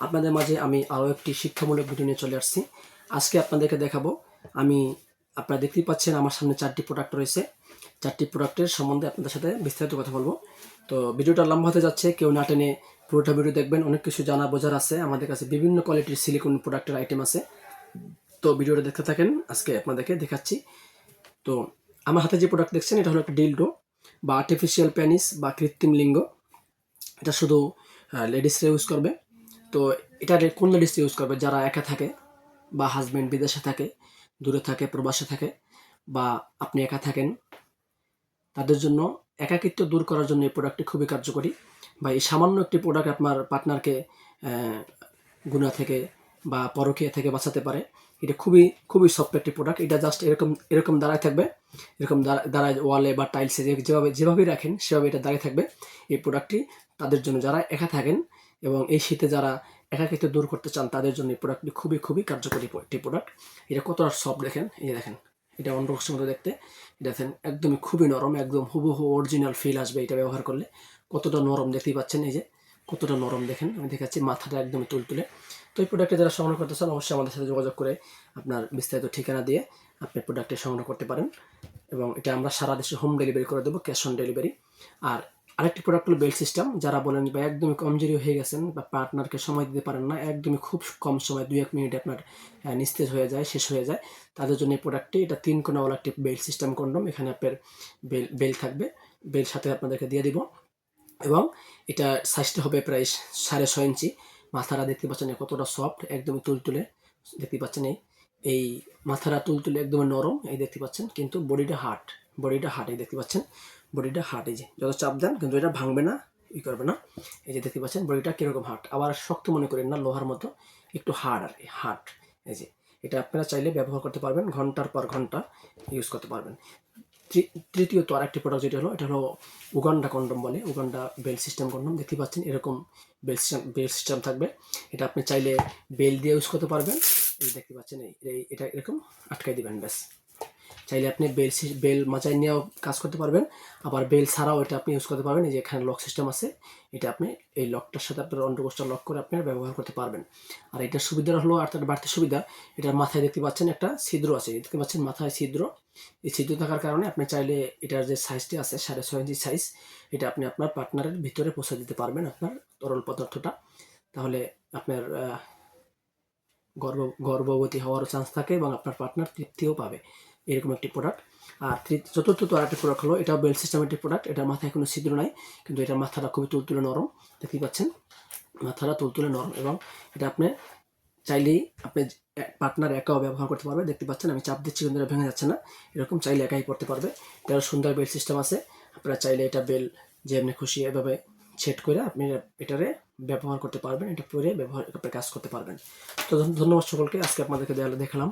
আপনাদের মাঝে আমি আরও একটি শিক্ষামূলক ভিডিও নিয়ে চলে আসছি। আজকে আপনাদেরকে দেখাবো, আপনারা দেখতেই পাচ্ছেন আমার সামনে 4টি প্রোডাক্ট রয়েছে। 4টি প্রোডাক্টের সম্বন্ধে আপনাদের সাথে বিস্তারিত কথা বলবো। তো ভিডিওটা লম্বা হতে যাচ্ছে, কেউ না টেনে পুরোটা ভিডিও দেখবেন। অনেক কিছু জানা বোঝার আছে। আমাদের কাছে বিভিন্ন কোয়ালিটির সিলিকন প্রোডাক্টের আইটেম আছে। তো ভিডিওটা দেখতে থাকেন, আজকে আপনাদেরকে দেখাচ্ছি। তো আমার হাতে যে প্রোডাক্ট দেখছেন, এটা হলো একটা ডিলডো বা আর্টিফিশিয়াল পেনিস বা কৃত্রিম লিঙ্গ। এটা শুধু লেডিসরা ইউজ করবে। তো এটা কোন লেডিস ইউজ করবে? যারা একা থাকে বা হাজব্যান্ড বিদেশে থাকে, দূরে থাকে, প্রবাসে থাকে, বা আপনি একা থাকেন, তাদের জন্য একাকিত্ব দূর করার জন্য এই প্রোডাক্টটি খুবই কার্যকরী। বা এই সামান্য একটি প্রোডাক্ট আপনার পার্টনারকে গুনাহ থেকে বা পরকীয়া থেকে বাঁচাতে পারে। এটা খুবই খুবই সফট একটি প্রোডাক্ট। এটা জাস্ট এরকম এরকম দাঁড়ায় থাকবে, এরকম দাঁড়ায় ওয়ালে বা টাইলসে যেভাবেই রাখেন সেভাবে এটা দাঁড়িয়ে থাকবে। এই প্রোডাক্টটি তাদের জন্য, যারা একা থাকেন এবং এই শীতে যারা একাকিত্ব দূর করতে চান, তাদের জন্য এই প্রোডাক্টটি খুবই খুবই কার্যকরী একটি প্রোডাক্ট। এটা কতটা সফট দেখেন, এই দেখেন, এটা অন্যরকম মতো দেখতে। দেখেন একদমই খুবই নরম, একদম হুবহু অরিজিনাল ফিল আসবে এটা ব্যবহার করলে। কতটা নরম দেখতেই পাচ্ছেন, এই যে কতটা নরম দেখেন, আমি দেখাচ্ছি, মাথাটা একদমই তুলতুলে। তো এই প্রোডাক্টে যারা সংগ্রহ করতে চান, অবশ্যই আমাদের সাথে যোগাযোগ করে আপনার বিস্তারিত ঠিকানা দিয়ে আপনি প্রোডাক্টটি সংগ্রহ করতে পারেন। এবং এটা আমরা সারা দেশে হোম ডেলিভারি করে দেবো, ক্যাশ অন ডেলিভারি। আর আরেকটি প্রোডাক্ট হলো বেল্ট সিস্টেম। যারা বলেন বা একদমই কমজোরি হয়ে গেছেন বা পার্টনারকে সময় দিতে পারেন না, একদমই খুব কম সময় 2-1 মিনিটে আপনার নিস্তেজ হয়ে যায়, শেষ হয়ে যায়, তাদের জন্য এই প্রোডাক্টটি। এটা 3 কোণাওয়ালা একটি বেল্ট সিস্টেম কন্ডম। এখানে আপনার বেল থাকবে, বেল সাথে আপনাদেরকে দিয়ে দিব। এবং এটা সাইজটা হবে প্রায় 6.5 ইঞ্চি। মাথাটা দেখতে পাচ্ছেন কতটা সফট, একদমই তুলতুলে দেখতে পাচ্ছেন। এই মাথাটা তুলতুলে একদমই নরম, এই দেখতে পাচ্ছেন। কিন্তু বডিটা হার্ড, এই দেখতে পাচ্ছেন, বডিটা হার্ড। এই যে যত চাপ দেন কিন্তু এটা ভাঙবে না, করবে না। এই যে দেখতে পাচ্ছেন বডিটা কিরকম হার্ড। আবার শক্ত মনে করেন না, লোহার মতো একটু হার্ড আর কি, হার্ড। এই যে এটা আপনারা চাইলে ব্যবহার করতে পারবেন, ঘন্টার পর ঘন্টা ইউজ করতে পারবেন। তৃতীয়ত আরেকটি প্রোডাক্ট যেটা হলো, এটা হলো উগান্ডা কন্ডম বলে, উগান্ডা বেল সিস্টেম কন্ডম। দেখতে পাচ্ছেন এরকম বেল সিস্টেম থাকবে। এটা আপনি চাইলে বেল দিয়ে ইউজ করতে পারবেন। এই দেখতে পাচ্ছেন, এটা এরকম আটকাই দিবেন, ব্যাস। চাইলে আপনি বেল মাচায় নিয়েও কাজ করতে পারবেন, আবার বেল ছাড়াও এটা আপনি ইউজ করতে পারবেন। এই যে এখানে লক সিস্টেম আছে, এটা আপনি এই লকটার সাথে আপনার অন্ডকোষটা লক করে আপনার ব্যবহার করতে পারবেন। আর এটার সুবিধা হলো, আর তার বাড়তি সুবিধা, এটার মাথায় দেখতে পাচ্ছেন একটা ছিদ্র আছে, দেখতে পাচ্ছেন মাথায় ছিদ্র। এই ছিদ্র থাকার কারণে আপনি চাইলে এটার যে সাইজটি আছে 6.5 ইঞ্চি সাইজ, এটা আপনি আপনার পার্টনারের ভিতরে পৌঁছে দিতে পারবেন, আপনার তরল পদার্থটা। তাহলে আপনার গর্ভবতী হওয়ারও চান্স থাকে এবং আপনার পার্টনার তৃপ্তিও পাবে, এরকম একটি প্রোডাক্ট। আর চতুর্থত আরেকটি প্রোডাক্ট হলো, এটা বেল সিস্টেমের একটি প্রোডাক্ট। এটার মাথায় কোনো ছিদ্র নাই, কিন্তু এটার মাথাটা খুবই তুলতুলে নরম, দেখতেই পাচ্ছেন, মাথাটা তুলতুলে নরম। এবং এটা আপনি চাইলেই আপনি পার্টনার একাও ব্যবহার করতে পারবে। দেখতে পাচ্ছেন আমি চাপ দিচ্ছি কিন্তু এটা ভেঙে যাচ্ছে না, এরকম চাইলে একাই করতে পারবে। এটার সুন্দর বেল সিস্টেম আছে। আপনারা চাইলে এটা বেল যে আপনি খুশি এভাবে সেট করে আপনি এটারে ব্যবহার করতে পারবেন, এটা পরে ব্যবহার আপনি কাজ করতে পারবেন। তো ধন্যবাদ সকলকে। আজকে আপনাদেরকে দেখালাম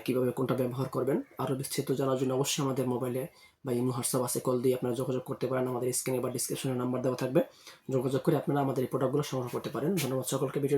কীভাবে কোনটা ব্যবহার করবেন। আরও বিস্তারিত জানার জন্য অবশ্যই আমাদের মোবাইলে বা ইমো হোয়াটসঅ্যাপ আছে, কল দিয়ে আপনারা যোগাযোগ করতে পারেন। আমাদের স্ক্রিনে বা ডিসক্রিপশনে নাম্বার দেওয়া থাকবে, যোগাযোগ করে আপনারা আমাদের এই প্রোডাক্টগুলো সংগ্রহ করতে পারেন। ধন্যবাদ সকলকে। ভিডিও